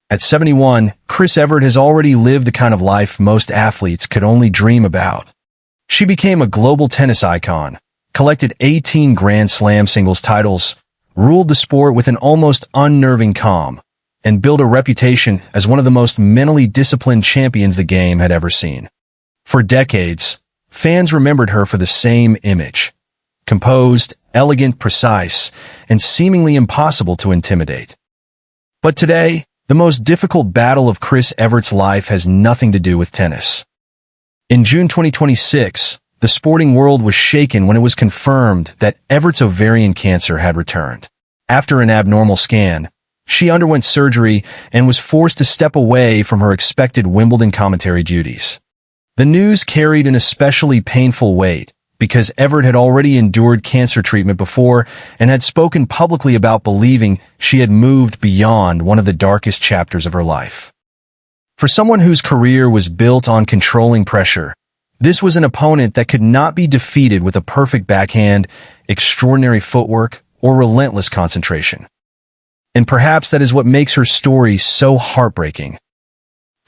At 71, Chris Evert has already lived the kind of life most athletes could only dream about. She became a global tennis icon, collected 18 Grand Slam singles titles, ruled the sport with an almost unnerving calm, and built a reputation as one of the most mentally disciplined champions the game had ever seen. For decades, fans remembered her for the same image: composed, elegant, precise, and seemingly impossible to intimidate. But today, the most difficult battle of Chris Evert's life has nothing to do with tennis. In June 2026, the sporting world was shaken when it was confirmed that Evert's ovarian cancer had returned. After an abnormal scan, she underwent surgery and was forced to step away from her expected Wimbledon commentary duties. The news carried an especially painful weight because Evert had already endured cancer treatment before and had spoken publicly about believing she had moved beyond one of the darkest chapters of her life. For someone whose career was built on controlling pressure, this was an opponent that could not be defeated with a perfect backhand, extraordinary footwork, or relentless concentration. And perhaps that is what makes her story so heartbreaking.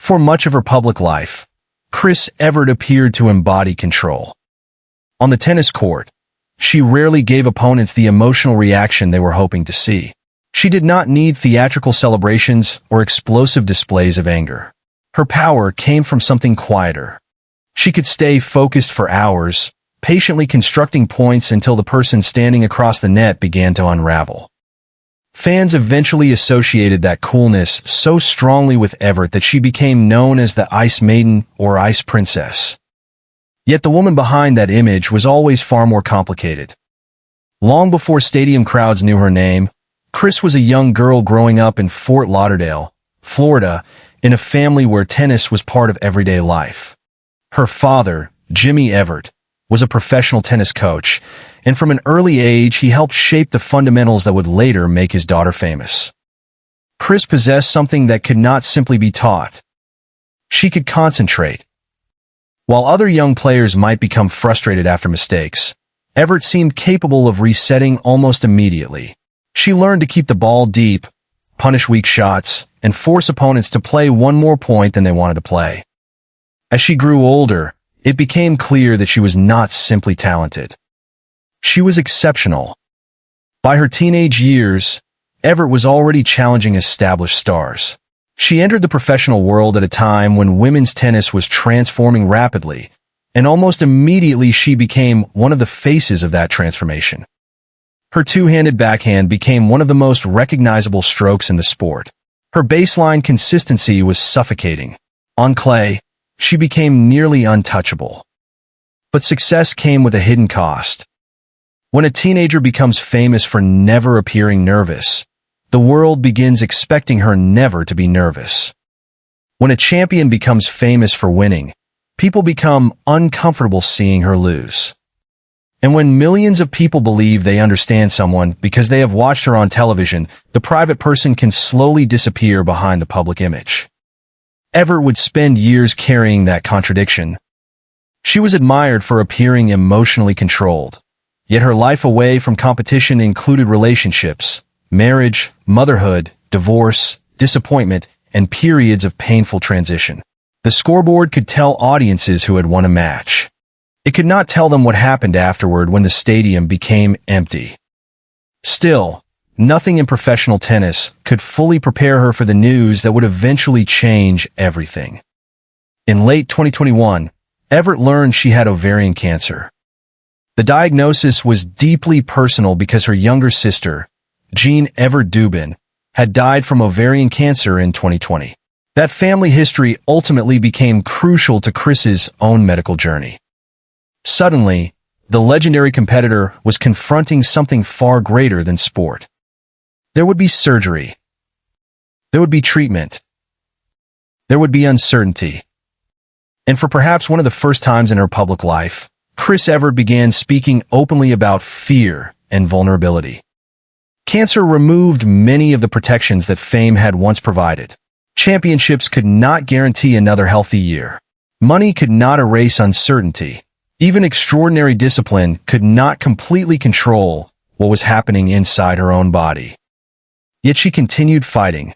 For much of her public life, Chris Evert appeared to embody control. On the tennis court, she rarely gave opponents the emotional reaction they were hoping to see. She did not need theatrical celebrations or explosive displays of anger. Her power came from something quieter. She could stay focused for hours, patiently constructing points until the person standing across the net began to unravel. Fans eventually associated that coolness so strongly with Evert that she became known as the Ice Maiden or Ice Princess. Yet the woman behind that image was always far more complicated. Long before stadium crowds knew her name, Chris was a young girl growing up in Fort Lauderdale, Florida, in a family where tennis was part of everyday life. Her father, Jimmy Evert, was a professional tennis coach, and from an early age he helped shape the fundamentals that would later make his daughter famous. Chris possessed something that could not simply be taught. She could concentrate. While other young players might become frustrated after mistakes, Evert seemed capable of resetting almost immediately. She learned to keep the ball deep, punish weak shots, and force opponents to play one more point than they wanted to play. As she grew older, it became clear that she was not simply talented. She was exceptional. By her teenage years, Evert was already challenging established stars. She entered the professional world at a time when women's tennis was transforming rapidly, and almost immediately she became one of the faces of that transformation. Her two-handed backhand became one of the most recognizable strokes in the sport. Her baseline consistency was suffocating. On clay, she became nearly untouchable. But success came with a hidden cost. When a teenager becomes famous for never appearing nervous, the world begins expecting her never to be nervous. When a champion becomes famous for winning, people become uncomfortable seeing her lose. And when millions of people believe they understand someone because they have watched her on television, the private person can slowly disappear behind the public image. Evert would spend years carrying that contradiction. She was admired for appearing emotionally controlled, yet her life away from competition included relationships, marriage, motherhood, divorce, disappointment, and periods of painful transition. The scoreboard could tell audiences who had won a match. It could not tell them what happened afterward when the stadium became empty. Still, nothing in professional tennis could fully prepare her for the news that would eventually change everything. In late 2021, Evert learned she had ovarian cancer. The diagnosis was deeply personal because her younger sister, Jeanne Evert-Dubin, had died from ovarian cancer in 2020. That family history ultimately became crucial to Chris's own medical journey. Suddenly, the legendary competitor was confronting something far greater than sport. There would be surgery. There would be treatment. There would be uncertainty. And for perhaps one of the first times in her public life, Chris Evert began speaking openly about fear and vulnerability. Cancer removed many of the protections that fame had once provided. Championships could not guarantee another healthy year. Money could not erase uncertainty. Even extraordinary discipline could not completely control what was happening inside her own body. Yet she continued fighting.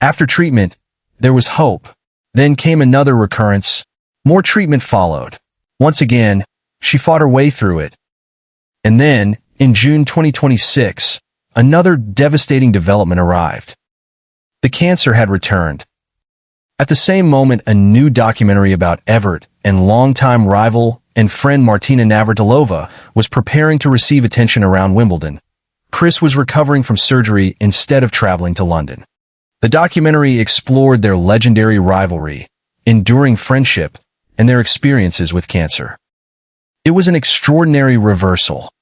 After treatment, there was hope. Then came another recurrence. More treatment followed. Once again, she fought her way through it. And then, in June 2026, another devastating development arrived. The cancer had returned. At the same moment, a new documentary about Evert and longtime rival and friend Martina Navratilova was preparing to receive attention around Wimbledon. Chris was recovering from surgery instead of traveling to London. The documentary explored their legendary rivalry, enduring friendship, and their experiences with cancer. It was an extraordinary reversal.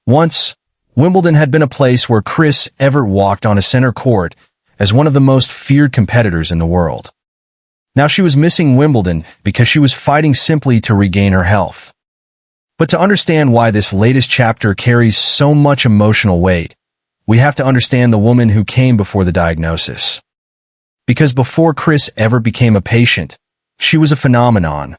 Once, Wimbledon had been a place where Chris Evert walked on a center court as one of the most feared competitors in the world. Now she was missing Wimbledon because she was fighting simply to regain her health. But to understand why this latest chapter carries so much emotional weight, we have to understand the woman who came before the diagnosis. Because before Chris Evert became a patient, she was a phenomenon.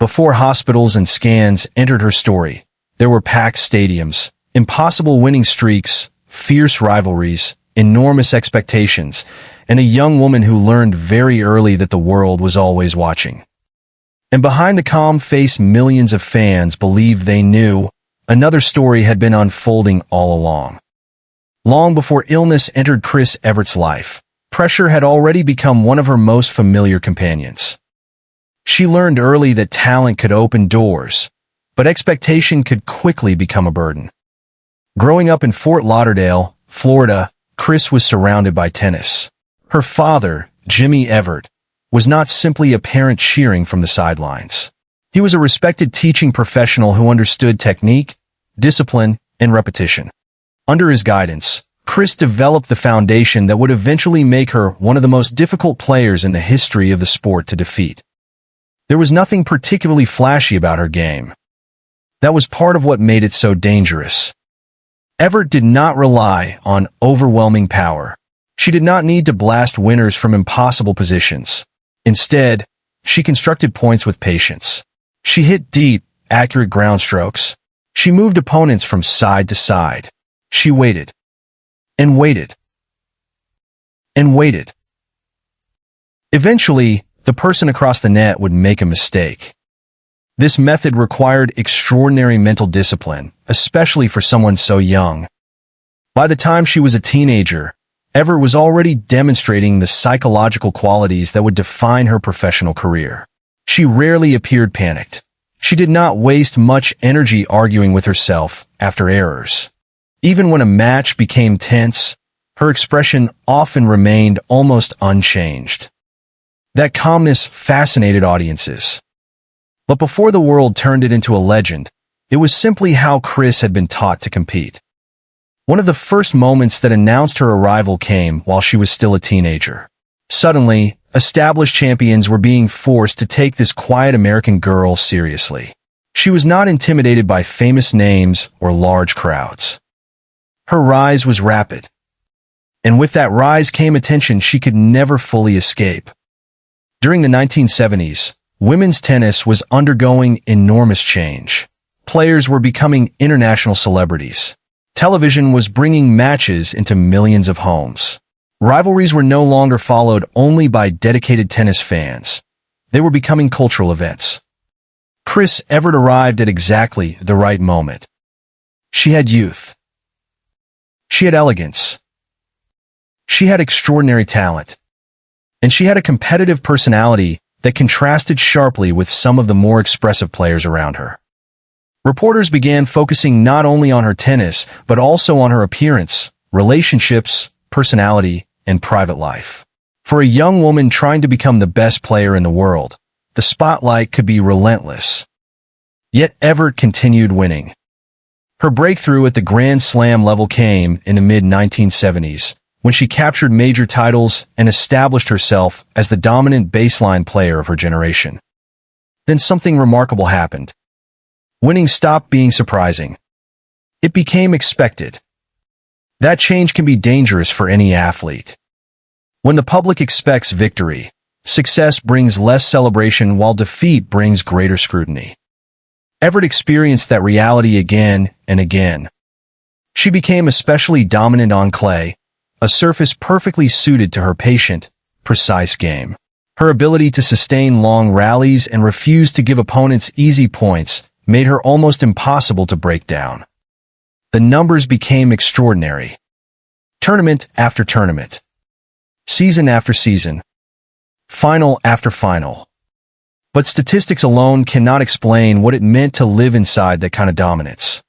Before hospitals and scans entered her story, there were packed stadiums, impossible winning streaks, fierce rivalries, enormous expectations, and a young woman who learned very early that the world was always watching. And behind the calm face, millions of fans believed they knew another story had been unfolding all along. Long before illness entered Chris Evert's life, pressure had already become one of her most familiar companions. She learned early that talent could open doors, but expectation could quickly become a burden. Growing up in Fort Lauderdale, Florida, Chris was surrounded by tennis. Her father, Jimmy Evert, was not simply a parent cheering from the sidelines. He was a respected teaching professional who understood technique, discipline, and repetition. Under his guidance, Chris developed the foundation that would eventually make her one of the most difficult players in the history of the sport to defeat. There was nothing particularly flashy about her game. That was part of what made it so dangerous. Evert did not rely on overwhelming power. She did not need to blast winners from impossible positions. Instead, she constructed points with patience. She hit deep, accurate ground strokes. She moved opponents from side to side. She waited. And waited. And waited. Eventually, the person across the net would make a mistake. This method required extraordinary mental discipline, especially for someone so young. By the time she was a teenager, Evert was already demonstrating the psychological qualities that would define her professional career. She rarely appeared panicked. She did not waste much energy arguing with herself after errors. Even when a match became tense, her expression often remained almost unchanged. That calmness fascinated audiences. But before the world turned it into a legend, it was simply how Chris had been taught to compete. One of the first moments that announced her arrival came while she was still a teenager. Suddenly, established champions were being forced to take this quiet American girl seriously. She was not intimidated by famous names or large crowds. Her rise was rapid. And with that rise came attention she could never fully escape. During the 1970s, women's tennis was undergoing enormous change. Players were becoming international celebrities. Television was bringing matches into millions of homes. Rivalries were no longer followed only by dedicated tennis fans. They were becoming cultural events. Chris Evert arrived at exactly the right moment. She had youth. She had elegance. She had extraordinary talent. And she had a competitive personality that contrasted sharply with some of the more expressive players around her. Reporters began focusing not only on her tennis, but also on her appearance, relationships, personality, and private life. For a young woman trying to become the best player in the world, the spotlight could be relentless. Yet Evert continued winning. Her breakthrough at the Grand Slam level came in the mid-1970s, when she captured major titles and established herself as the dominant baseline player of her generation. Then something remarkable happened. Winning stopped being surprising. It became expected. That change can be dangerous for any athlete. When the public expects victory, success brings less celebration while defeat brings greater scrutiny. Evert experienced that reality again and again. She became especially dominant on clay, a surface perfectly suited to her patient, precise game. Her ability to sustain long rallies and refuse to give opponents easy points made her almost impossible to break down. The numbers became extraordinary. Tournament after tournament. Season after season. Final after final. But statistics alone cannot explain what it meant to live inside that kind of dominance.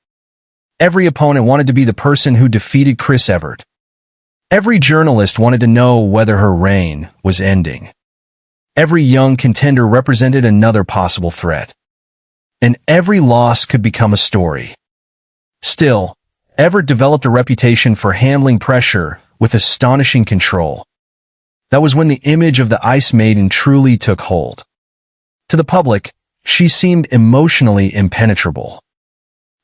Every opponent wanted to be the person who defeated Chris Evert. Every journalist wanted to know whether her reign was ending. Every young contender represented another possible threat. And every loss could become a story. Still, Evert developed a reputation for handling pressure with astonishing control. That was when the image of the Ice Maiden truly took hold. To the public, she seemed emotionally impenetrable.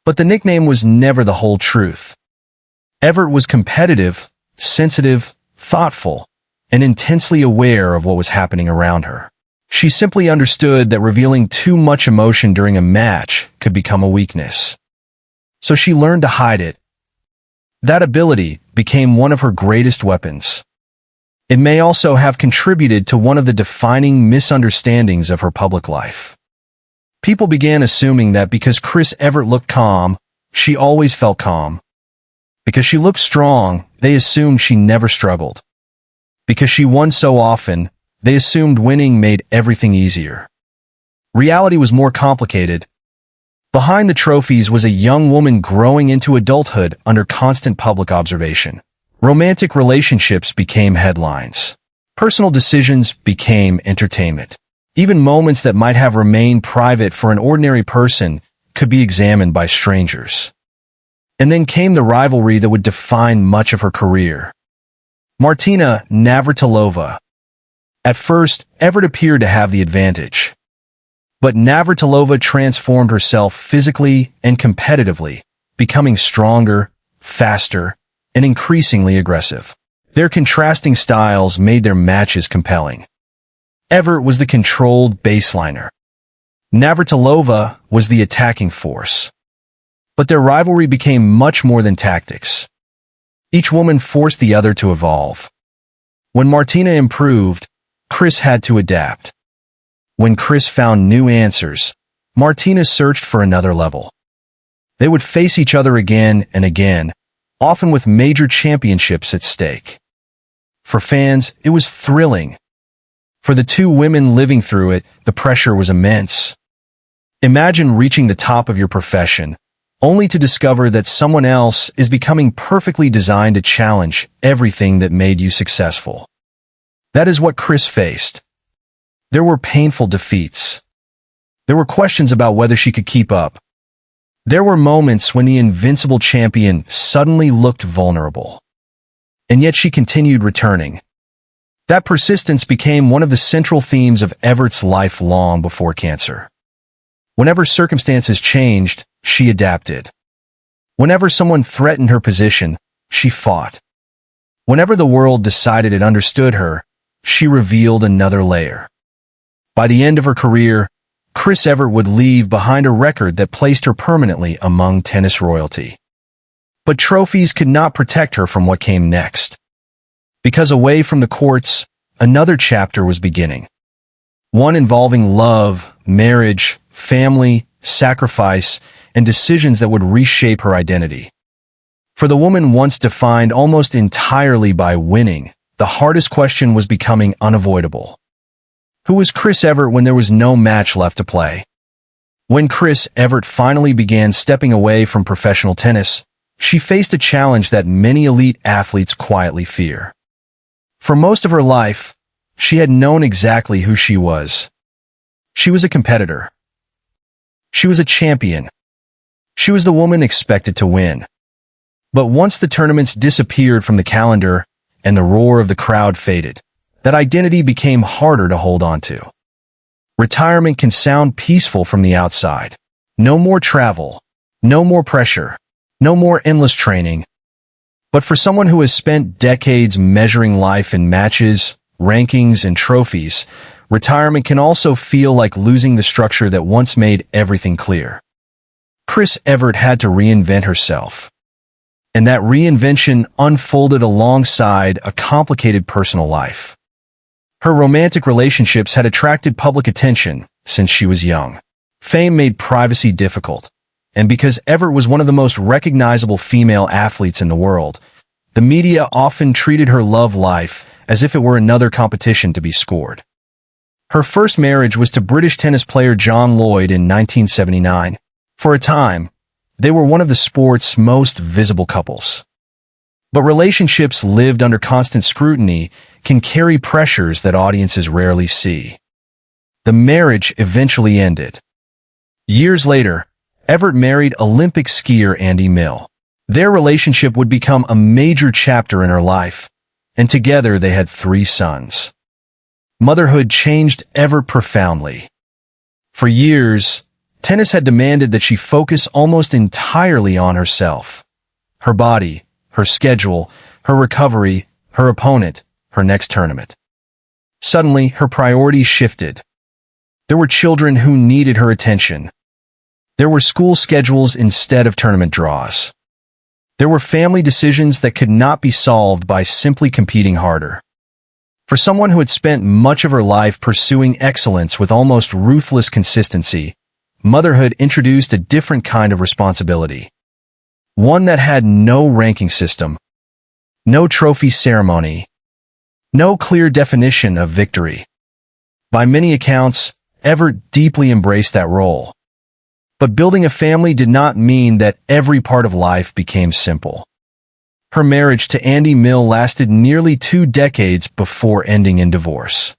But the nickname was never the whole truth. Evert was competitive, sensitive, thoughtful, and intensely aware of what was happening around her. She simply understood that revealing too much emotion during a match could become a weakness. So she learned to hide it. That ability became one of her greatest weapons. It may also have contributed to one of the defining misunderstandings of her public life. People began assuming that because Chris Evert looked calm, she always felt calm. Because she looked strong, they assumed she never struggled. Because she won so often, they assumed winning made everything easier. Reality was more complicated. Behind the trophies was a young woman growing into adulthood under constant public observation. Romantic relationships became headlines. Personal decisions became entertainment. Even moments that might have remained private for an ordinary person could be examined by strangers. And then came the rivalry that would define much of her career. Martina Navratilova. At first, Evert appeared to have the advantage. But Navratilova transformed herself physically and competitively, becoming stronger, faster, and increasingly aggressive. Their contrasting styles made their matches compelling. Evert was the controlled baseliner. Navratilova was the attacking force. But their rivalry became much more than tactics. Each woman forced the other to evolve. When Martina improved, Chris had to adapt. When Chris found new answers, Martina searched for another level. They would face each other again and again, often with major championships at stake. For fans, it was thrilling. For the two women living through it, the pressure was immense. Imagine reaching the top of your profession, only to discover that someone else is becoming perfectly designed to challenge everything that made you successful. That is what Chris faced. There were painful defeats. There were questions about whether she could keep up. There were moments when the invincible champion suddenly looked vulnerable. And yet she continued returning. That persistence became one of the central themes of Evert's life long before cancer. Whenever circumstances changed, she adapted. Whenever someone threatened her position, she fought. Whenever the world decided it understood her, she revealed another layer. By the end of her career, Chris Evert would leave behind a record that placed her permanently among tennis royalty. But trophies could not protect her from what came next. Because away from the courts, another chapter was beginning. One involving love, marriage, family, sacrifice, and decisions that would reshape her identity. For the woman once defined almost entirely by winning, the hardest question was becoming unavoidable. Who was Chris Evert when there was no match left to play? When Chris Evert finally began stepping away from professional tennis, she faced a challenge that many elite athletes quietly fear. For most of her life, she had known exactly who she was. She was a competitor. She was a champion. She was the woman expected to win. But once the tournaments disappeared from the calendar and the roar of the crowd faded, that identity became harder to hold on to. Retirement can sound peaceful from the outside. No more travel, no more pressure, no more endless training. But for someone who has spent decades measuring life in matches, rankings, and trophies, retirement can also feel like losing the structure that once made everything clear. Chris Evert had to reinvent herself. And that reinvention unfolded alongside a complicated personal life. Her romantic relationships had attracted public attention since she was young. Fame made privacy difficult, and because Evert was one of the most recognizable female athletes in the world, the media often treated her love life as if it were another competition to be scored. Her first marriage was to British tennis player John Lloyd in 1979. For a time, they were one of the sport's most visible couples. But relationships lived under constant scrutiny can carry pressures that audiences rarely see. The marriage eventually ended. Years later, Evert married Olympic skier Andy Mill. Their relationship would become a major chapter in her life, and together they had 3 sons. Motherhood changed Evert profoundly. For years, tennis had demanded that she focus almost entirely on herself. Her body, her schedule, her recovery, her opponent, her next tournament. Suddenly, her priorities shifted. There were children who needed her attention. There were school schedules instead of tournament draws. There were family decisions that could not be solved by simply competing harder. For someone who had spent much of her life pursuing excellence with almost ruthless consistency, motherhood introduced a different kind of responsibility. One that had no ranking system, no trophy ceremony, no clear definition of victory. By many accounts, Evert deeply embraced that role. But building a family did not mean that every part of life became simple. Her marriage to Andy Mill lasted nearly 2 decades before ending in divorce.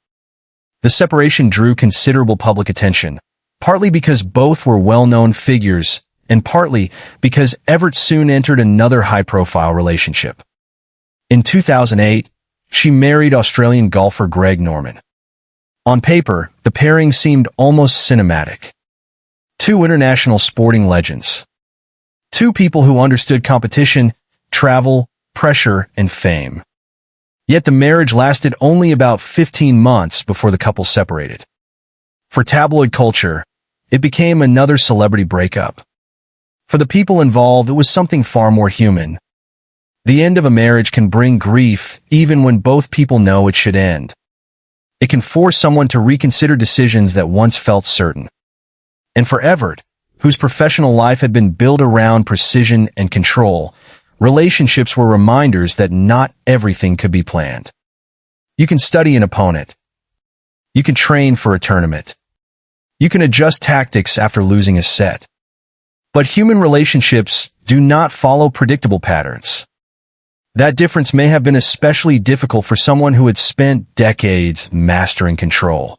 The separation drew considerable public attention, partly because both were well-known figures, and partly because Evert soon entered another high-profile relationship. In 2008, she married Australian golfer Greg Norman. On paper, the pairing seemed almost cinematic. 2 international sporting legends. 2 people who understood competition, travel, pressure, and fame. Yet the marriage lasted only about 15 months before the couple separated. For tabloid culture, it became another celebrity breakup. For the people involved, it was something far more human. The end of a marriage can bring grief even when both people know it should end. It can force someone to reconsider decisions that once felt certain. And for Evert, whose professional life had been built around precision and control, relationships were reminders that not everything could be planned. You can study an opponent. You can train for a tournament. You can adjust tactics after losing a set. But human relationships do not follow predictable patterns. That difference may have been especially difficult for someone who had spent decades mastering control.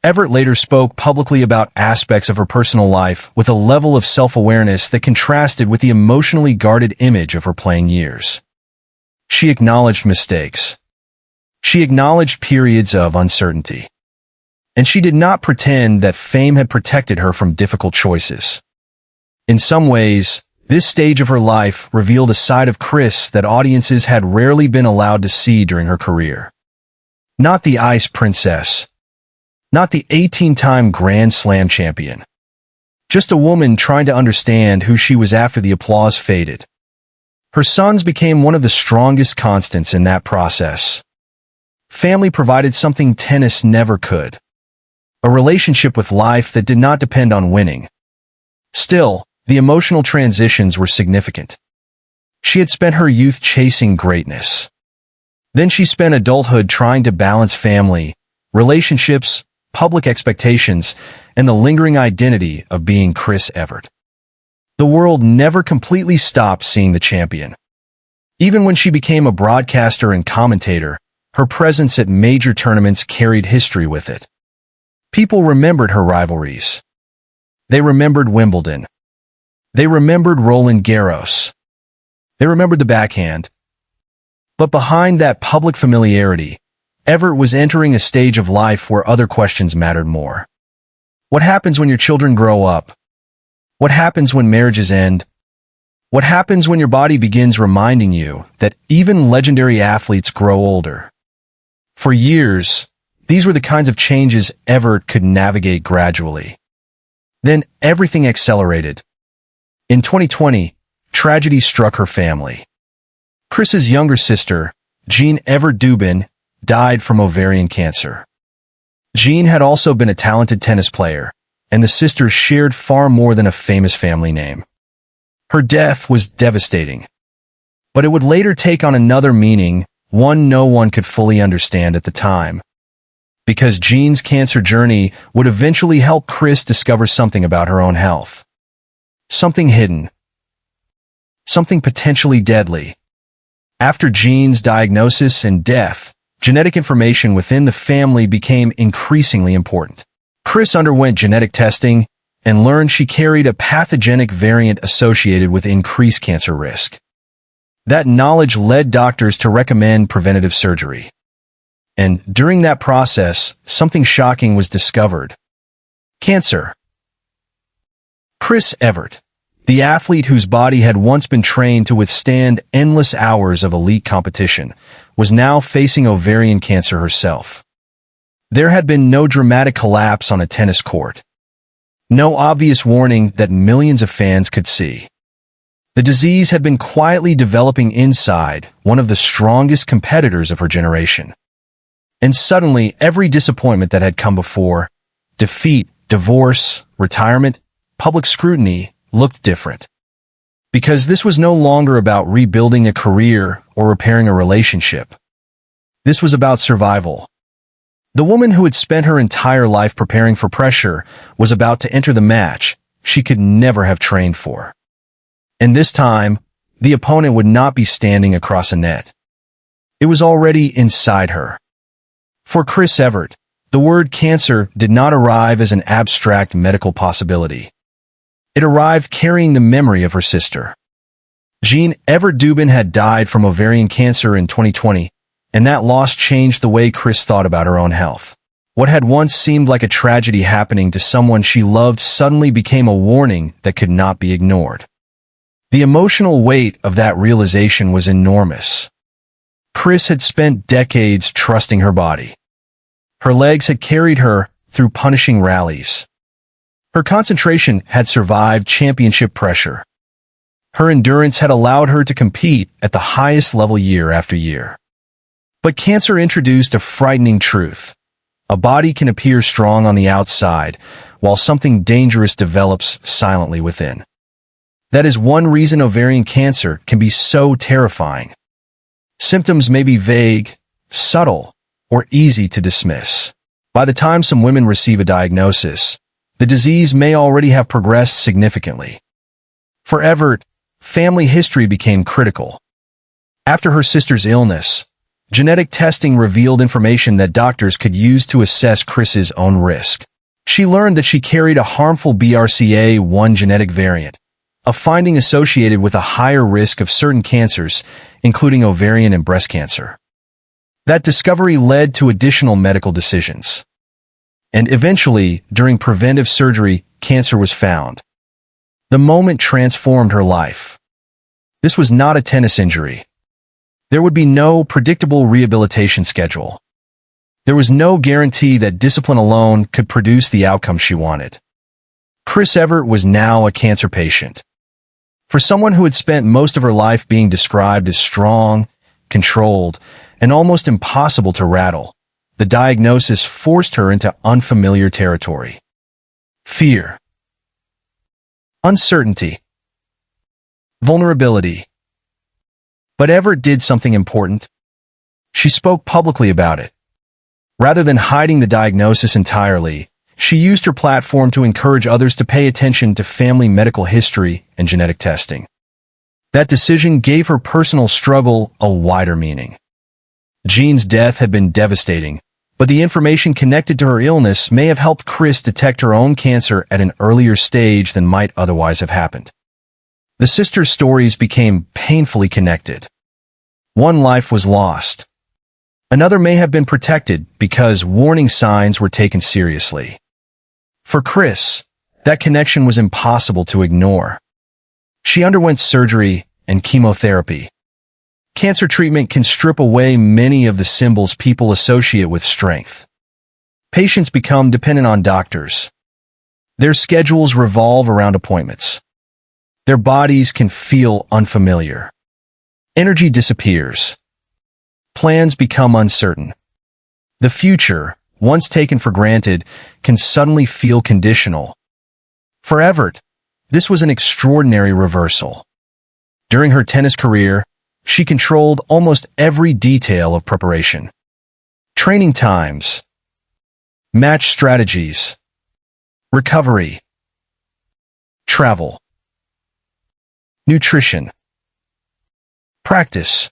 Evert later spoke publicly about aspects of her personal life with a level of self-awareness that contrasted with the emotionally guarded image of her playing years. She acknowledged mistakes. She acknowledged periods of uncertainty. And she did not pretend that fame had protected her from difficult choices. In some ways, this stage of her life revealed a side of Chris that audiences had rarely been allowed to see during her career. Not the ice princess. Not the 18-time Grand Slam champion. Just a woman trying to understand who she was after the applause faded. Her sons became one of the strongest constants in that process. Family provided something tennis never could. A relationship with life that did not depend on winning. Still, the emotional transitions were significant. She had spent her youth chasing greatness. Then she spent adulthood trying to balance family, relationships, public expectations, and the lingering identity of being Chris Evert. The world never completely stopped seeing the champion. Even when she became a broadcaster and commentator, her presence at major tournaments carried history with it. People remembered her rivalries. They remembered Wimbledon. They remembered Roland Garros. They remembered the backhand. But behind that public familiarity, Evert was entering a stage of life where other questions mattered more. What happens when your children grow up? What happens when marriages end? What happens when your body begins reminding you that even legendary athletes grow older? For years, these were the kinds of changes Evert could navigate gradually. Then everything accelerated. In 2020, tragedy struck her family. Chris's younger sister, Jeanne Evert, died from ovarian cancer. Jeanne had also been a talented tennis player, and the sisters shared far more than a famous family name. Her death was devastating, but it would later take on another meaning, one no one could fully understand at the time. Because Jeanne's cancer journey would eventually help Chris discover something about her own health. Something hidden. Something potentially deadly. After Jeanne's diagnosis and death, genetic information within the family became increasingly important. Chris underwent genetic testing and learned she carried a pathogenic variant associated with increased cancer risk. That knowledge led doctors to recommend preventative surgery. And during that process, something shocking was discovered. Cancer. Chris Evert, the athlete whose body had once been trained to withstand endless hours of elite competition, was now facing ovarian cancer herself. There had been no dramatic collapse on a tennis court. No obvious warning that millions of fans could see. The disease had been quietly developing inside one of the strongest competitors of her generation. And suddenly, every disappointment that had come before, defeat, divorce, retirement, public scrutiny, looked different. Because this was no longer about rebuilding a career or repairing a relationship. This was about survival. The woman who had spent her entire life preparing for pressure was about to enter the match she could never have trained for. And this time, the opponent would not be standing across a net. It was already inside her. For Chris Evert, the word cancer did not arrive as an abstract medical possibility. It arrived carrying the memory of her sister. Jeanne Evert had died from ovarian cancer in 2020, and that loss changed the way Chris thought about her own health. What had once seemed like a tragedy happening to someone she loved suddenly became a warning that could not be ignored. The emotional weight of that realization was enormous. Chris had spent decades trusting her body. Her legs had carried her through punishing rallies. Her concentration had survived championship pressure. Her endurance had allowed her to compete at the highest level year after year. But cancer introduced a frightening truth. A body can appear strong on the outside, while something dangerous develops silently within. That is one reason ovarian cancer can be so terrifying. Symptoms may be vague, subtle, or easy to dismiss. By the time some women receive a diagnosis, the disease may already have progressed significantly. For Evert, family history became critical. After her sister's illness, genetic testing revealed information that doctors could use to assess Chris's own risk. She learned that she carried a harmful BRCA1 genetic variant, a finding associated with a higher risk of certain cancers, including ovarian and breast cancer. That discovery led to additional medical decisions. And eventually, during preventive surgery, cancer was found. The moment transformed her life. This was not a tennis injury. There would be no predictable rehabilitation schedule. There was no guarantee that discipline alone could produce the outcome she wanted. Chris Evert was now a cancer patient. For someone who had spent most of her life being described as strong, controlled, and almost impossible to rattle, the diagnosis forced her into unfamiliar territory. Fear. Uncertainty. Vulnerability. But Evert did something important. She spoke publicly about it. Rather than hiding the diagnosis entirely, she used her platform to encourage others to pay attention to family medical history and genetic testing. That decision gave her personal struggle a wider meaning. Jeanne's death had been devastating, but the information connected to her illness may have helped Chris detect her own cancer at an earlier stage than might otherwise have happened. The sisters' stories became painfully connected. One life was lost. Another may have been protected because warning signs were taken seriously. For Chris, that connection was impossible to ignore. She underwent surgery and chemotherapy. Cancer treatment can strip away many of the symbols people associate with strength. Patients become dependent on doctors. Their schedules revolve around appointments. Their bodies can feel unfamiliar. Energy disappears. Plans become uncertain. The future, once taken for granted, can suddenly feel conditional. For Evert, this was an extraordinary reversal. During her tennis career, she controlled almost every detail of preparation. Training times, match strategies, recovery, travel, nutrition, practice.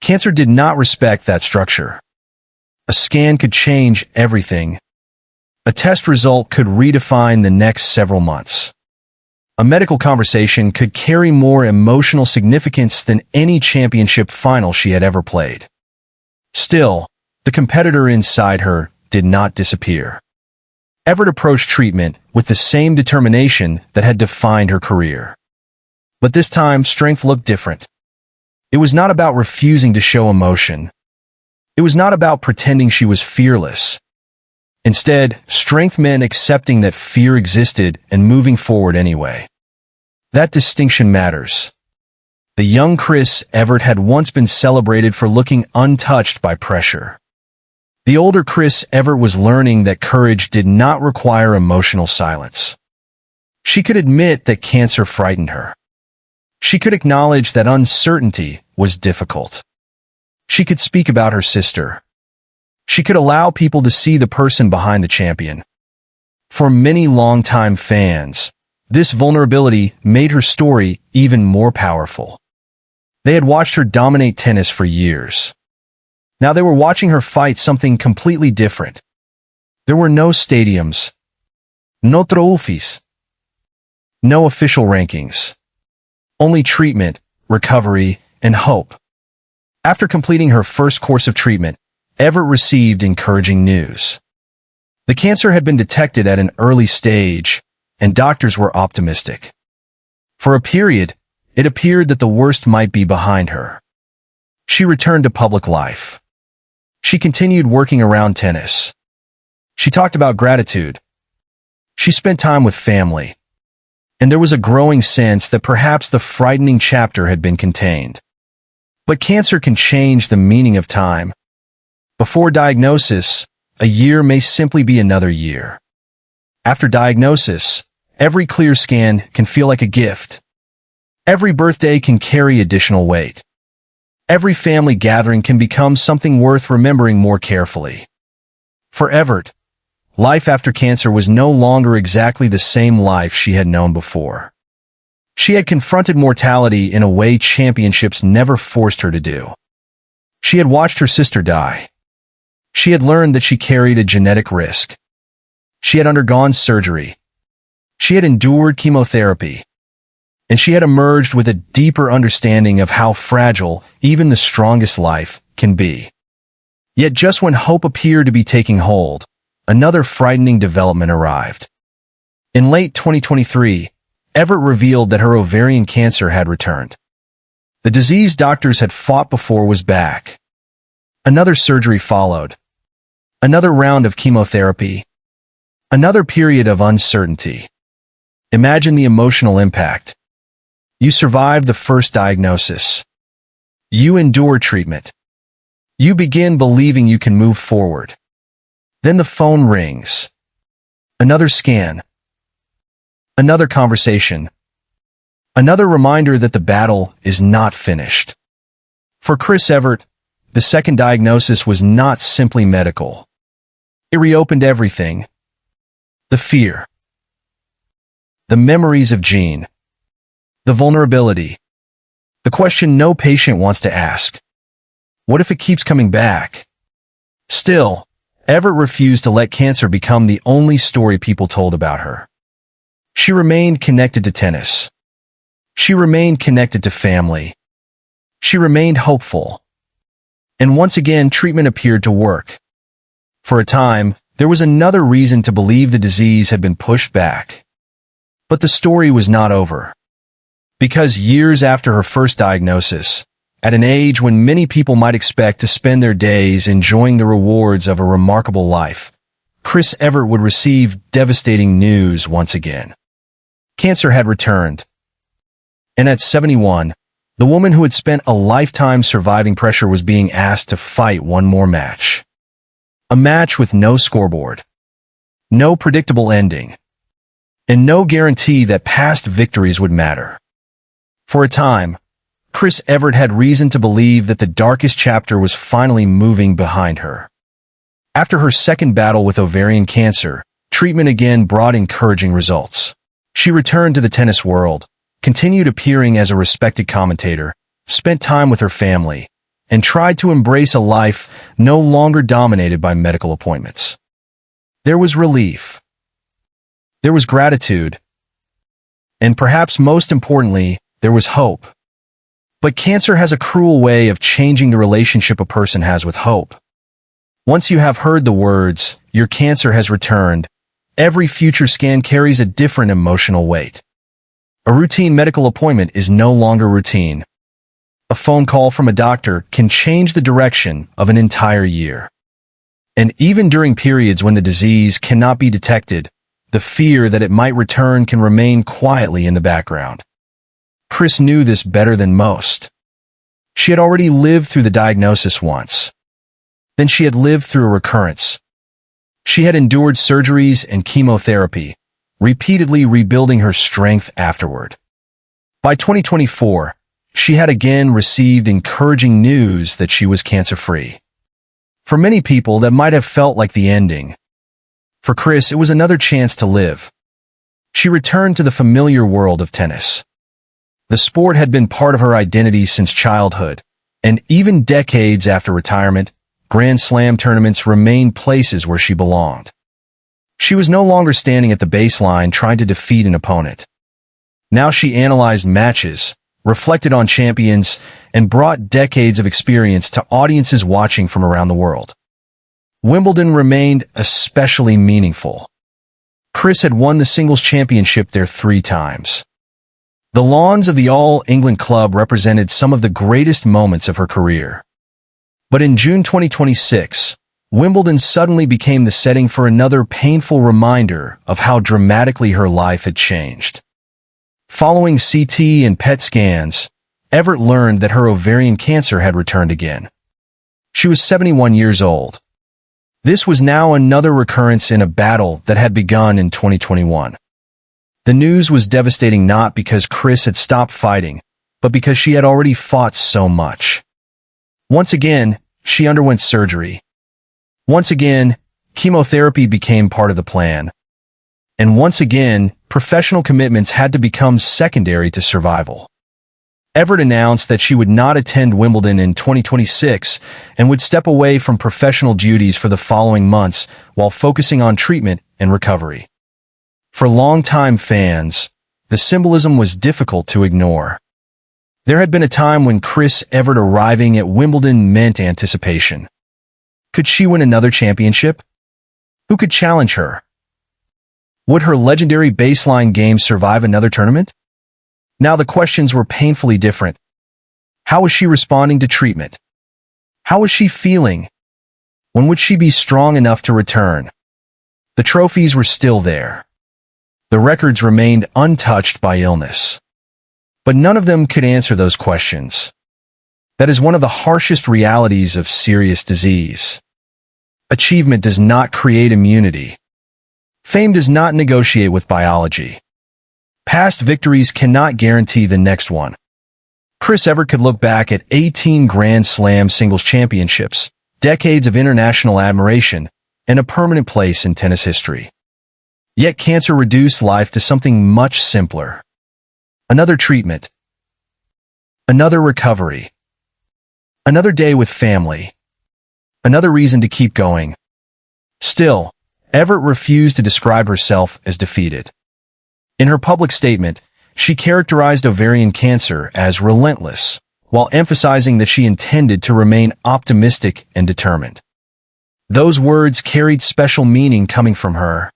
Cancer did not respect that structure. A scan could change everything. A test result could redefine the next several months. A medical conversation could carry more emotional significance than any championship final she had ever played. Still, the competitor inside her did not disappear. Evert approached treatment with the same determination that had defined her career. But this time, strength looked different. It was not about refusing to show emotion. It was not about pretending she was fearless. Instead, strength meant accepting that fear existed and moving forward anyway. That distinction matters. The young Chris Evert had once been celebrated for looking untouched by pressure. The older Chris Evert was learning that courage did not require emotional silence. She could admit that cancer frightened her. She could acknowledge that uncertainty was difficult. She could speak about her sister. She could allow people to see the person behind the champion. For many longtime fans, this vulnerability made her story even more powerful. They had watched her dominate tennis for years. Now they were watching her fight something completely different. There were no stadiums, no trophies, no official rankings. Only treatment, recovery, and hope. After completing her first course of treatment, Evert received encouraging news. The cancer had been detected at an early stage, and doctors were optimistic. For a period, it appeared that the worst might be behind her. She returned to public life. She continued working around tennis. She talked about gratitude. She spent time with family. And there was a growing sense that perhaps the frightening chapter had been contained. But cancer can change the meaning of time. Before diagnosis, a year may simply be another year. After diagnosis, every clear scan can feel like a gift. Every birthday can carry additional weight. Every family gathering can become something worth remembering more carefully. For Evert, life after cancer was no longer exactly the same life she had known before. She had confronted mortality in a way championships never forced her to do. She had watched her sister die. She had learned that she carried a genetic risk. She had undergone surgery. She had endured chemotherapy. And she had emerged with a deeper understanding of how fragile even the strongest life can be. Yet just when hope appeared to be taking hold, another frightening development arrived. In late 2023, Evert revealed that her ovarian cancer had returned. The disease doctors had fought before was back. Another surgery followed. Another round of chemotherapy. Another period of uncertainty. Imagine the emotional impact. You survive the first diagnosis. You endure treatment. You begin believing you can move forward. Then the phone rings. Another scan. Another conversation. Another reminder that the battle is not finished. For Chris Evert, the second diagnosis was not simply medical. It reopened everything. The fear. The memories of Jeanne. The vulnerability. The question no patient wants to ask. What if it keeps coming back? Still, Evert refused to let cancer become the only story people told about her. She remained connected to tennis. She remained connected to family. She remained hopeful. And once again, treatment appeared to work. For a time, there was another reason to believe the disease had been pushed back. But the story was not over. Because years after her first diagnosis, at an age when many people might expect to spend their days enjoying the rewards of a remarkable life, Chris Evert would receive devastating news once again. Cancer had returned. And at 71, the woman who had spent a lifetime surviving pressure was being asked to fight one more match. A match with no scoreboard, no predictable ending, and no guarantee that past victories would matter. For a time, Chris Evert had reason to believe that the darkest chapter was finally moving behind her. After her second battle with ovarian cancer, treatment again brought encouraging results. She returned to the tennis world, continued appearing as a respected commentator, spent time with her family, and tried to embrace a life no longer dominated by medical appointments. There was relief. There was gratitude. And perhaps most importantly, there was hope. But cancer has a cruel way of changing the relationship a person has with hope. Once you have heard the words, "Your cancer has returned," every future scan carries a different emotional weight. A routine medical appointment is no longer routine. A phone call from a doctor can change the direction of an entire year. And even during periods when the disease cannot be detected, the fear that it might return can remain quietly in the background. Chris knew this better than most. She had already lived through the diagnosis once. Then she had lived through a recurrence. She had endured surgeries and chemotherapy, repeatedly rebuilding her strength afterward. By 2024, she had again received encouraging news that she was cancer-free. For many people, that might have felt like the ending. For Chris, it was another chance to live. She returned to the familiar world of tennis. The sport had been part of her identity since childhood, and even decades after retirement, Grand Slam tournaments remained places where she belonged. She was no longer standing at the baseline trying to defeat an opponent. Now she analyzed matches, reflected on champions, and brought decades of experience to audiences watching from around the world. Wimbledon remained especially meaningful. Chris had won the singles championship there 3 times. The lawns of the All England Club represented some of the greatest moments of her career. But in June 2026, Wimbledon suddenly became the setting for another painful reminder of how dramatically her life had changed. Following CT and PET scans, Evert learned that her ovarian cancer had returned again. She was 71 years old. This was now another recurrence in a battle that had begun in 2021. The news was devastating not because Chris had stopped fighting, but because she had already fought so much. Once again, she underwent surgery. Once again, chemotherapy became part of the plan. And once again, professional commitments had to become secondary to survival. Evert announced that she would not attend Wimbledon in 2026 and would step away from professional duties for the following months while focusing on treatment and recovery. For longtime fans, the symbolism was difficult to ignore. There had been a time when Chris Evert arriving at Wimbledon meant anticipation. Could she win another championship? Who could challenge her? Would her legendary baseline game survive another tournament? Now the questions were painfully different. How was she responding to treatment? How was she feeling? When would she be strong enough to return? The trophies were still there. The records remained untouched by illness. But none of them could answer those questions. That is one of the harshest realities of serious disease. Achievement does not create immunity. Fame does not negotiate with biology. Past victories cannot guarantee the next one. Chris Evert could look back at 18 Grand Slam singles championships, decades of international admiration, and a permanent place in tennis history. Yet cancer reduced life to something much simpler. Another treatment. Another recovery. Another day with family. Another reason to keep going. Still, Evert refused to describe herself as defeated. In her public statement, she characterized ovarian cancer as relentless, while emphasizing that she intended to remain optimistic and determined. Those words carried special meaning coming from her.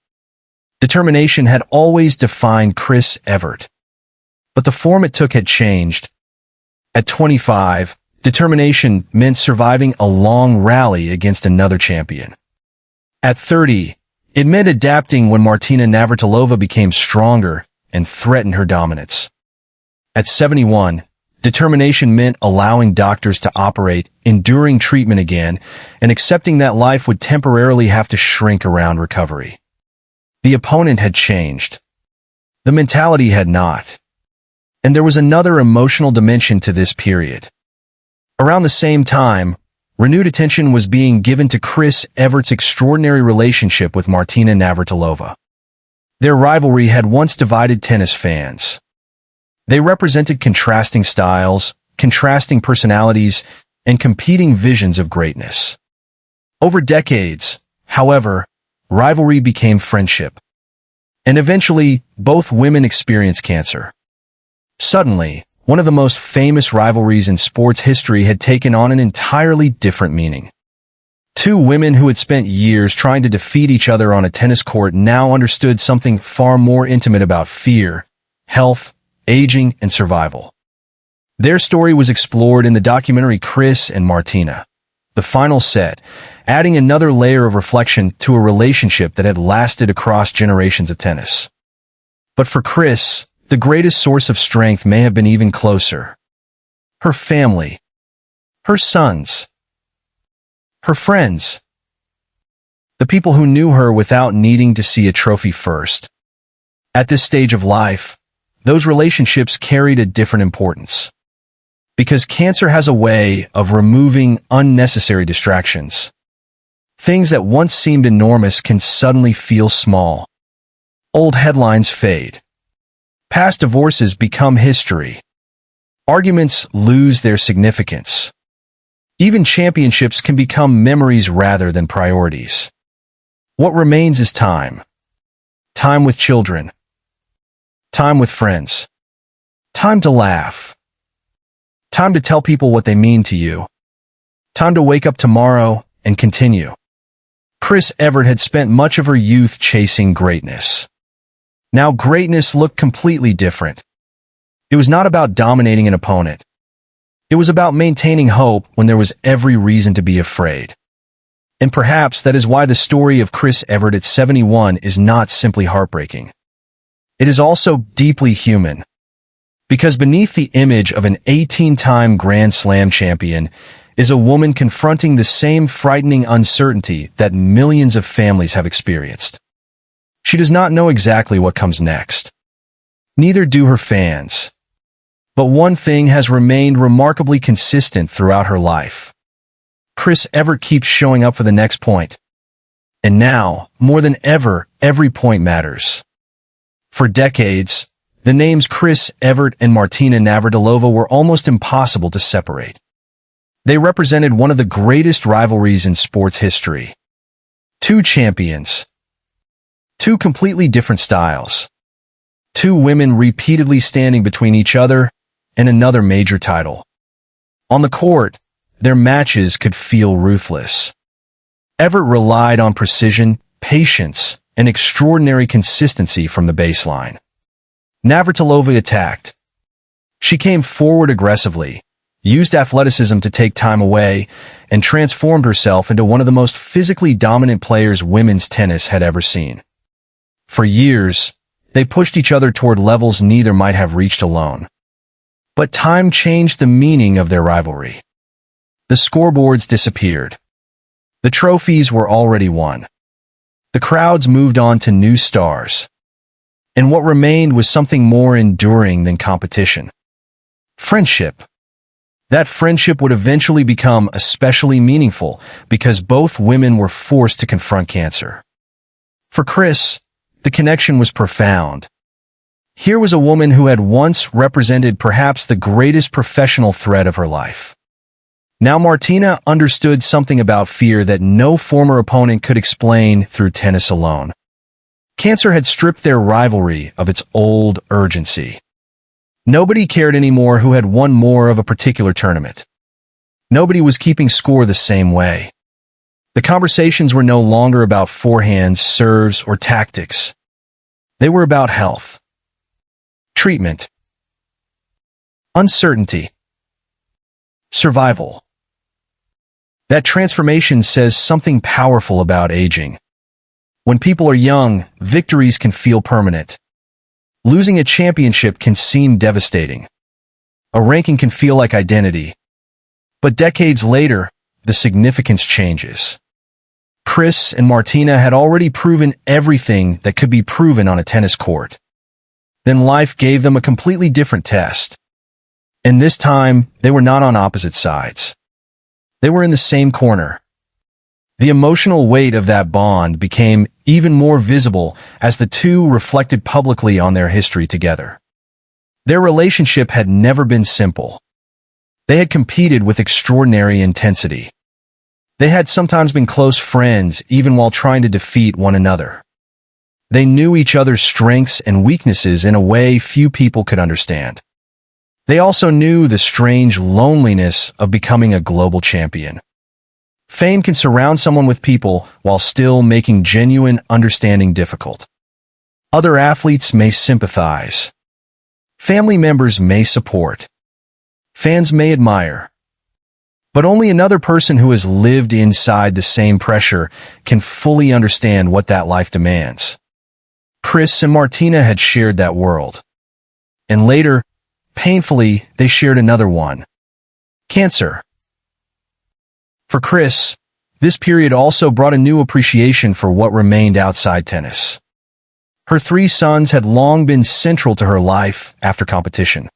Determination had always defined Chris Evert. But the form it took had changed. At 25, determination meant surviving a long rally against another champion. At 30, it meant adapting when Martina Navratilova became stronger and threatened her dominance. At 71, determination meant allowing doctors to operate, enduring treatment again, and accepting that life would temporarily have to shrink around recovery. The opponent had changed. The mentality had not. And there was another emotional dimension to this period. Around the same time, renewed attention was being given to Chris Evert's extraordinary relationship with Martina Navratilova. Their rivalry had once divided tennis fans. They represented contrasting styles, contrasting personalities, and competing visions of greatness. Over decades, however, rivalry became friendship. And eventually, both women experienced cancer. Suddenly, one of the most famous rivalries in sports history had taken on an entirely different meaning. Two women who had spent years trying to defeat each other on a tennis court now understood something far more intimate about fear, health, aging, and survival. Their story was explored in the documentary Chris and Martina, The Final Set, adding another layer of reflection to a relationship that had lasted across generations of tennis. But for Chris, the greatest source of strength may have been even closer. Her family. Her sons. Her friends. The people who knew her without needing to see a trophy first. At this stage of life, those relationships carried a different importance. Because cancer has a way of removing unnecessary distractions. Things that once seemed enormous can suddenly feel small. Old headlines fade. Past divorces become history. Arguments lose their significance. Even championships can become memories rather than priorities. What remains is time. Time with children. Time with friends. Time to laugh. Time to tell people what they mean to you. Time to wake up tomorrow and continue. Chris Evert had spent much of her youth chasing greatness. Now greatness looked completely different. It was not about dominating an opponent. It was about maintaining hope when there was every reason to be afraid. And perhaps that is why the story of Chris Evert at 71 is not simply heartbreaking. It is also deeply human. Because beneath the image of an 18-time Grand Slam champion is a woman confronting the same frightening uncertainty that millions of families have experienced. She does not know exactly what comes next. Neither do her fans. But one thing has remained remarkably consistent throughout her life. Chris Evert keeps showing up for the next point. And now, more than ever, every point matters. For decades, the names Chris Evert and Martina Navratilova were almost impossible to separate. They represented one of the greatest rivalries in sports history. Two champions. Two completely different styles. Two women repeatedly standing between each other and another major title. On the court, their matches could feel ruthless. Evert relied on precision, patience, and extraordinary consistency from the baseline. Navratilova attacked. She came forward aggressively, used athleticism to take time away, and transformed herself into one of the most physically dominant players women's tennis had ever seen. For years, they pushed each other toward levels neither might have reached alone. But time changed the meaning of their rivalry. The scoreboards disappeared. The trophies were already won. The crowds moved on to new stars. And what remained was something more enduring than competition. Friendship. That friendship would eventually become especially meaningful because both women were forced to confront cancer. For Chris, the connection was profound. Here was a woman who had once represented perhaps the greatest professional threat of her life. Now Martina understood something about fear that no former opponent could explain through tennis alone. Cancer had stripped their rivalry of its old urgency. Nobody cared anymore who had won more of a particular tournament. Nobody was keeping score the same way. The conversations were no longer about forehands, serves, or tactics. They were about health, treatment, uncertainty, survival. That transformation says something powerful about aging. When people are young, victories can feel permanent. Losing a championship can seem devastating. A ranking can feel like identity. But decades later, the significance changes. Chris and Martina had already proven everything that could be proven on a tennis court. Then life gave them a completely different test. And this time, they were not on opposite sides. They were in the same corner. The emotional weight of that bond became even more visible as the two reflected publicly on their history together. Their relationship had never been simple. They had competed with extraordinary intensity. They had sometimes been close friends even while trying to defeat one another. They knew each other's strengths and weaknesses in a way few people could understand. They also knew the strange loneliness of becoming a global champion. Fame can surround someone with people while still making genuine understanding difficult. Other athletes may sympathize. Family members may support. Fans may admire. But only another person who has lived inside the same pressure can fully understand what that life demands. Chris and Martina had shared that world. And later, painfully, they shared another one. Cancer. For Chris, this period also brought a new appreciation for what remained outside tennis. Her 3 sons had long been central to her life after competition.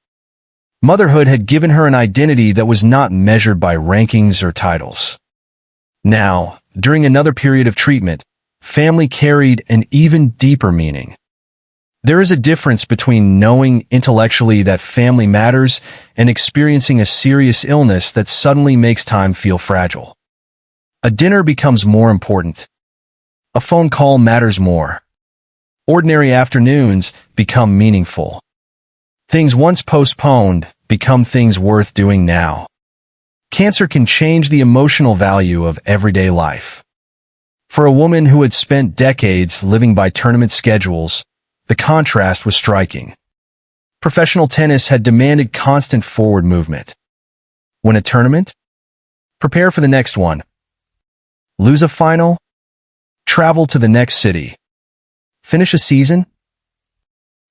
Motherhood had given her an identity that was not measured by rankings or titles. Now, during another period of treatment, family carried an even deeper meaning. There is a difference between knowing intellectually that family matters and experiencing a serious illness that suddenly makes time feel fragile. A dinner becomes more important. A phone call matters more. Ordinary afternoons become meaningful. Things once postponed become things worth doing now. Cancer can change the emotional value of everyday life. For a woman who had spent decades living by tournament schedules, the contrast was striking. Professional tennis had demanded constant forward movement. Win a tournament? Prepare for the next one. Lose a final? Travel to the next city. Finish a season?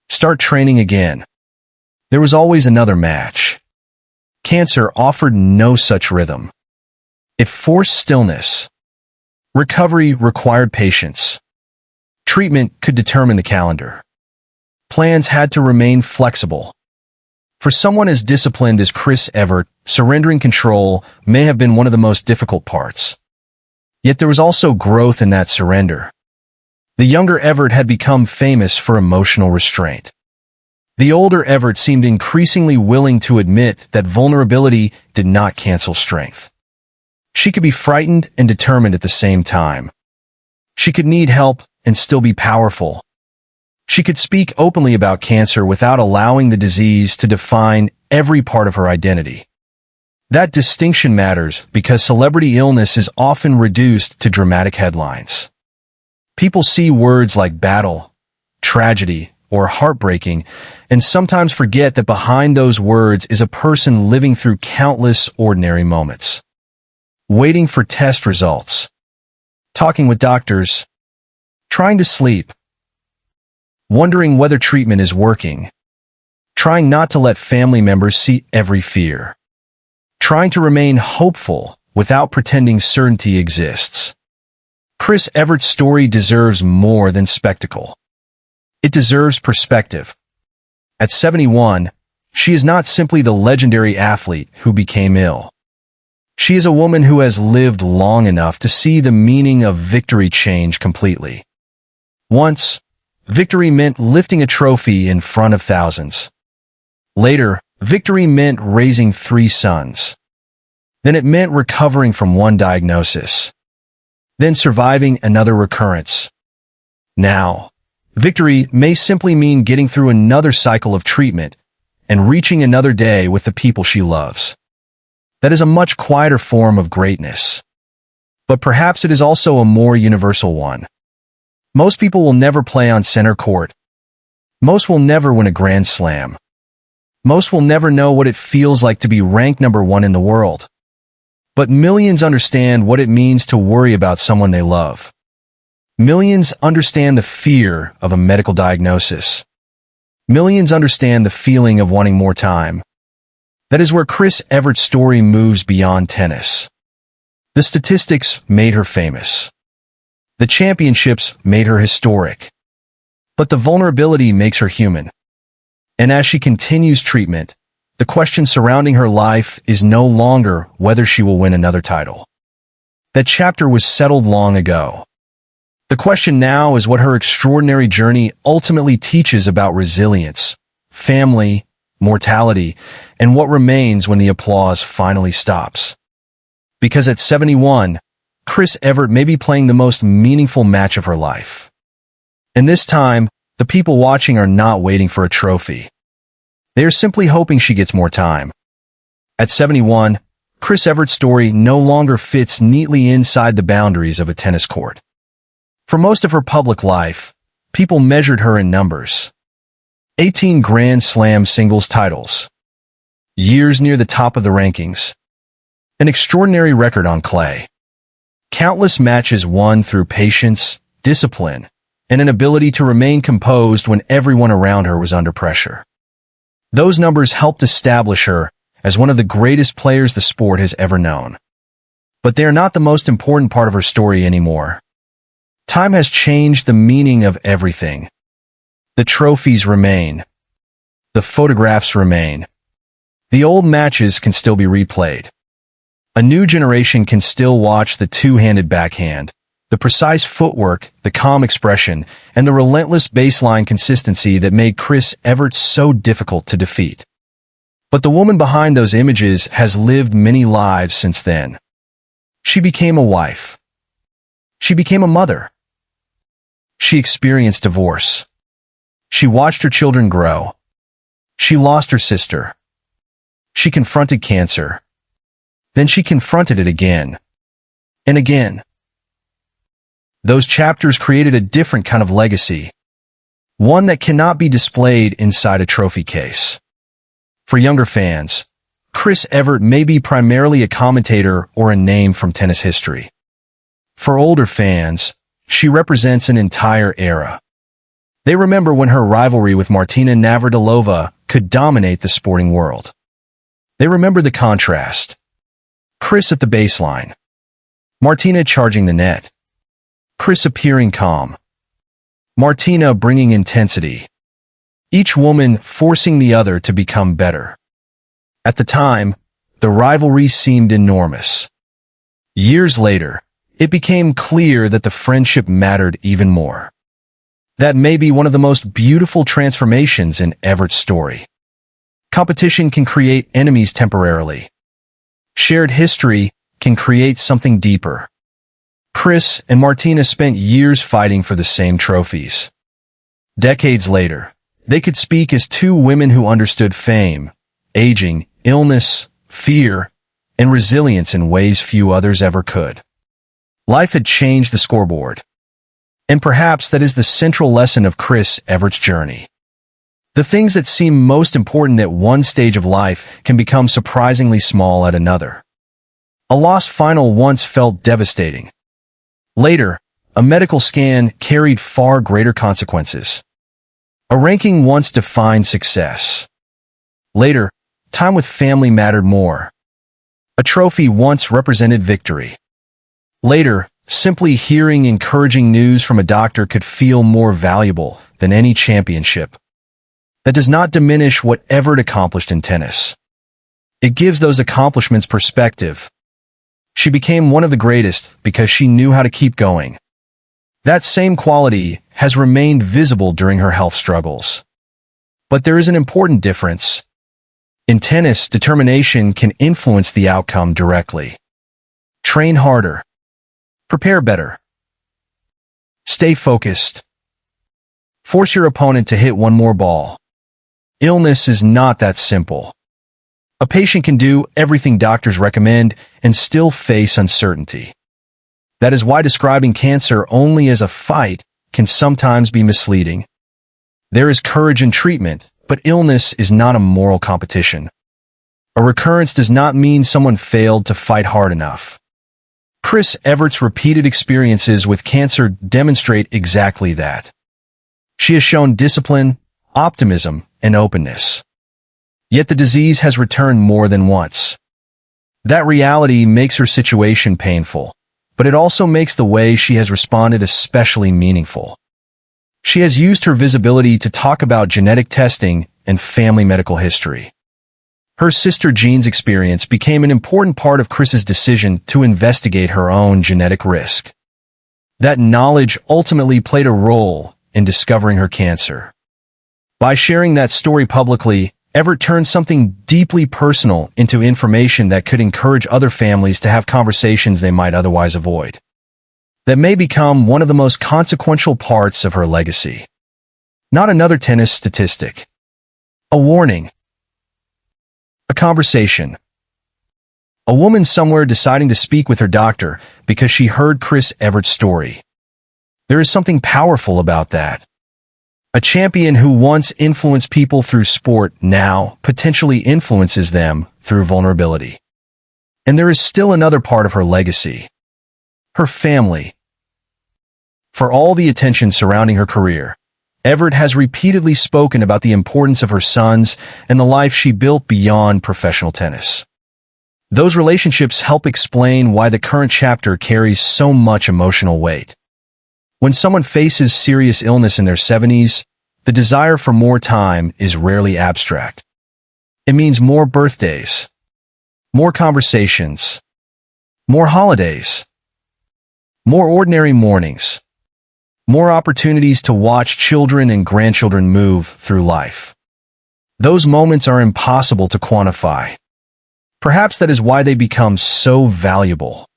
Start training again. There was always another match. Cancer offered no such rhythm. It forced stillness. Recovery required patience. Treatment could determine the calendar. Plans had to remain flexible. For someone as disciplined as Chris Evert, surrendering control may have been one of the most difficult parts. Yet there was also growth in that surrender. The younger Evert had become famous for emotional restraint. The older Evert seemed increasingly willing to admit that vulnerability did not cancel strength. She could be frightened and determined at the same time. She could need help and still be powerful. She could speak openly about cancer without allowing the disease to define every part of her identity. That distinction matters because celebrity illness is often reduced to dramatic headlines. People see words like battle, tragedy, or heartbreaking, and sometimes forget that behind those words is a person living through countless ordinary moments. Waiting for test results. Talking with doctors. Trying to sleep. Wondering whether treatment is working. Trying not to let family members see every fear. Trying to remain hopeful without pretending certainty exists. Chris Evert's story deserves more than spectacle. It deserves perspective. At 71, she is not simply the legendary athlete who became ill. She is a woman who has lived long enough to see the meaning of victory change completely. Once, victory meant lifting a trophy in front of thousands. Later, victory meant raising 3 sons. Then it meant recovering from one diagnosis. Then surviving another recurrence. Now, victory may simply mean getting through another cycle of treatment and reaching another day with the people she loves. That is a much quieter form of greatness. But perhaps it is also a more universal one. Most people will never play on center court. Most will never win a Grand Slam. Most will never know what it feels like to be ranked number 1 in the world. But millions understand what it means to worry about someone they love. Millions understand the fear of a medical diagnosis. Millions understand the feeling of wanting more time. That is where Chris Evert's story moves beyond tennis. The statistics made her famous. The championships made her historic. But the vulnerability makes her human. And as she continues treatment, the question surrounding her life is no longer whether she will win another title. That chapter was settled long ago. The question now is what her extraordinary journey ultimately teaches about resilience, family, mortality, and what remains when the applause finally stops. Because at 71, Chris Evert may be playing the most meaningful match of her life. And this time, the people watching are not waiting for a trophy. They are simply hoping she gets more time. At 71, Chris Evert's story no longer fits neatly inside the boundaries of a tennis court. For most of her public life, people measured her in numbers. 18 Grand Slam singles titles. Years near the top of the rankings. An extraordinary record on clay. Countless matches won through patience, discipline, and an ability to remain composed when everyone around her was under pressure. Those numbers helped establish her as one of the greatest players the sport has ever known. But they are not the most important part of her story anymore. Time has changed the meaning of everything. The trophies remain. The photographs remain. The old matches can still be replayed. A new generation can still watch the two-handed backhand, the precise footwork, the calm expression, and the relentless baseline consistency that made Chris Evert so difficult to defeat. But the woman behind those images has lived many lives since then. She became a wife. She became a mother. She experienced divorce. She watched her children grow. She lost her sister. She confronted cancer. Then she confronted it again. And again. Those chapters created a different kind of legacy. One that cannot be displayed inside a trophy case. For younger fans, Chris Evert may be primarily a commentator or a name from tennis history. For older fans, she represents an entire era. They remember when her rivalry with Martina Navratilova could dominate the sporting world. They remember the contrast. Chris at the baseline. Martina charging the net. Chris appearing calm. Martina bringing intensity. Each woman forcing the other to become better. At the time, the rivalry seemed enormous. Years later, it became clear that the friendship mattered even more. That may be one of the most beautiful transformations in Evert's story. Competition can create enemies temporarily. Shared history can create something deeper. Chris and Martina spent years fighting for the same trophies. Decades later, they could speak as two women who understood fame, aging, illness, fear, and resilience in ways few others ever could. Life had changed the scoreboard. And perhaps that is the central lesson of Chris Evert's journey. The things that seem most important at one stage of life can become surprisingly small at another. A lost final once felt devastating. Later, a medical scan carried far greater consequences. A ranking once defined success. Later, time with family mattered more. A trophy once represented victory. Later, simply hearing encouraging news from a doctor could feel more valuable than any championship. That does not diminish what Evert accomplished in tennis. It gives those accomplishments perspective. She became one of the greatest because she knew how to keep going. That same quality has remained visible during her health struggles. But there is an important difference. In tennis, determination can influence the outcome directly. Train harder. Prepare better. Stay focused. Force your opponent to hit one more ball. Illness is not that simple. A patient can do everything doctors recommend and still face uncertainty. That is why describing cancer only as a fight can sometimes be misleading. There is courage in treatment, but illness is not a moral competition. A recurrence does not mean someone failed to fight hard enough. Chris Evert's repeated experiences with cancer demonstrate exactly that. She has shown discipline, optimism, and openness. Yet the disease has returned more than once. That reality makes her situation painful, but it also makes the way she has responded especially meaningful. She has used her visibility to talk about genetic testing and family medical history. Her sister Jeanne's experience became an important part of Chris's decision to investigate her own genetic risk. That knowledge ultimately played a role in discovering her cancer. By sharing that story publicly, Evert turned something deeply personal into information that could encourage other families to have conversations they might otherwise avoid. That may become one of the most consequential parts of her legacy. Not another tennis statistic. A warning. A conversation. A woman somewhere deciding to speak with her doctor because she heard Chris Evert's story. There is something powerful about that. A champion who once influenced people through sport now potentially influences them through vulnerability. And there is still another part of her legacy. Her family. For all the attention surrounding her career, Evert has repeatedly spoken about the importance of her sons and the life she built beyond professional tennis. Those relationships help explain why the current chapter carries so much emotional weight. When someone faces serious illness in their 70s, the desire for more time is rarely abstract. It means more birthdays, more conversations, more holidays, more ordinary mornings, more opportunities to watch children and grandchildren move through life. Those moments are impossible to quantify. Perhaps that is why they become so valuable.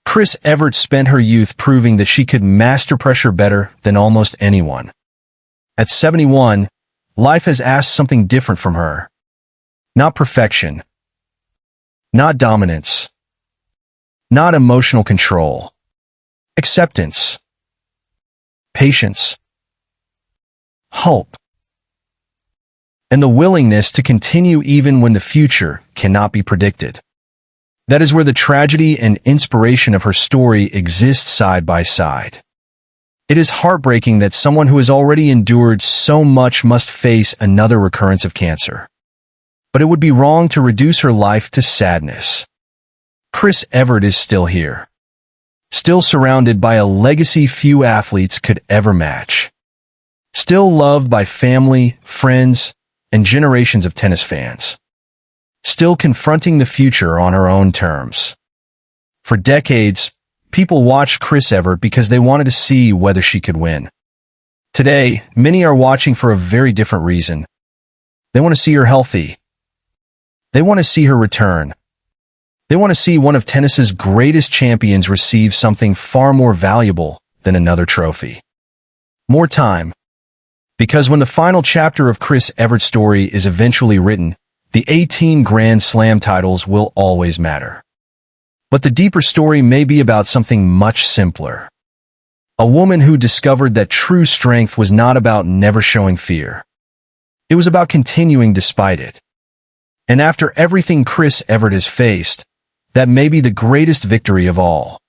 Chris Evert spent her youth proving that she could master pressure better than almost anyone. At 71, life has asked something different from her. Not perfection. Not dominance. Not emotional control. Acceptance. Patience. Hope. And the willingness to continue even when the future cannot be predicted. That is where the tragedy and inspiration of her story exist side by side. It is heartbreaking that someone who has already endured so much must face another recurrence of cancer. But it would be wrong to reduce her life to sadness. Chris Evert is still here. Still surrounded by a legacy few athletes could ever match. Still loved by family, friends, and generations of tennis fans. Still confronting the future on her own terms. For decades, people watched Chris Evert because they wanted to see whether she could win. Today, many are watching for a very different reason. They want to see her healthy. They want to see her return. They want to see one of tennis's greatest champions receive something far more valuable than another trophy. More time. Because when the final chapter of Chris Evert's story is eventually written, the 18 Grand Slam titles will always matter. But the deeper story may be about something much simpler. A woman who discovered that true strength was not about never showing fear. It was about continuing despite it. And after everything Chris Evert has faced, that may be the greatest victory of all.